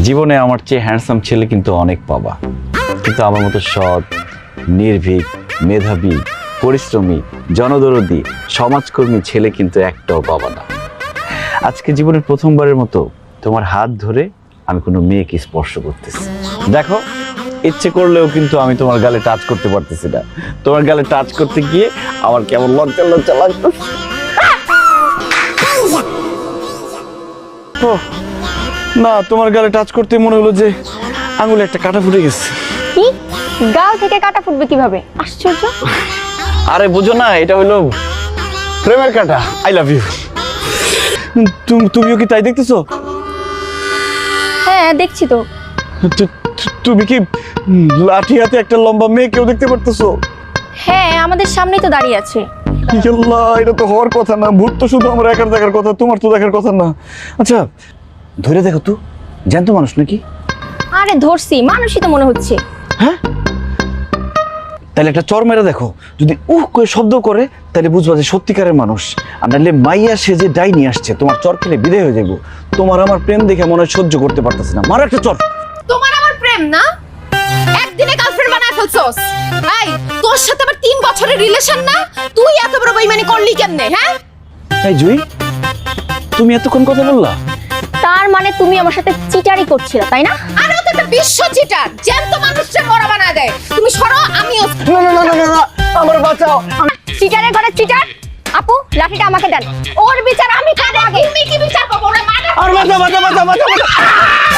জীবনে আমার চেয়ে হ্যান্ডসাম ছেলে কিন্তু অনেক পাবা, কিন্তু আমার মতো সৎ, নির্ভীক, মেধাবী, পরিশ্রমী, জনদরদী, সমাজকর্মী ছেলে কিন্তু একটাও পাবা না। আজকে জীবনের প্রথমবারের মতো তোমার হাত ধরে আমি কোনো মেয়েকে স্পর্শ করতেছি। দেখো, ইচ্ছে করলেও কিন্তু আমি তোমার গালে টাচ করতে পারতেছি না। তোমার গালে টাচ করতে গিয়ে আমার কেমন লজ্জা লজ্জা লাগতেছে। না, তোমার গালে টাচ করতে মনে হলো যে আঙুলে একটা কাঁটা ফুটে গেছে। কি? গাল থেকে কাটা ফুটবে কিভাবে? আশ্চর্য। আরে বুঝো না, এটা হলো প্রেমের কাঁটা। I love you. তুমিও কি তাই দেখতেছো? হ্যাঁ, দেখছি তো। তুমি কি লাঠি হাতে একটা লম্বা মেয়ে কেউ দেখতে পারতেছো? হ্যাঁ, আমাদের সামনেই তো দাঁড়িয়ে আছে। আল্লাহ, এটা তো হওয়ার কথা না। ভূত তো শুধু আমার একার দেখার কথা, তোমার তো দেখার কথা না। আচ্ছা, ধরে দেখো তো, জ্যান্ত মানুষ নাকি? আরে ধরছি, মানুষই তো মনে হচ্ছে। হ্যাঁ, তাহলে একটা চর মেরে দেখো, যদি করে শব্দ করে তাহলে বুঝবা যে সত্যিকারের মানুষ। আর নাহলে মাইয়া সে যে ডাই নিয়ে আসছে, তোমার চর খেলে বিদায় হয়ে যাবো। তোমার আমার প্রেম দেখে মনে হয় সহ্য করতে পারতেছি না। মারো একটা চর। তোমার আমার প্রেম না, একদিনে গার্লফ্রেন্ড বানায় ফেলছস। এই, তোর সাথে আবার 3 বছরের রিলেশন না, তুই এত বড় বেইমানি করলি কেমনে? হ্যাঁ, এই জুই, তুমি এতক্ষণ কথা বললা? তার মানে তুমি আমার সাথে চিটারি করছিলে, তাই না? আরে ও তো একটা বিশ্ব চিটার, জ্যান্ত মানুষকে মরা বানায় দেয়। তুমি সরো, আমিও। না না না না না, আমার বাঁচাও। চিটারের ঘরে চিটার। আপু, লাঠিটা আমাকে দেন। ওর বিচার আমি খাবো আগে। তুমি কি বিচার করবো? ওরা মানে আর বাঁচা বাঁচা বাঁচা বাঁচা বাঁচা।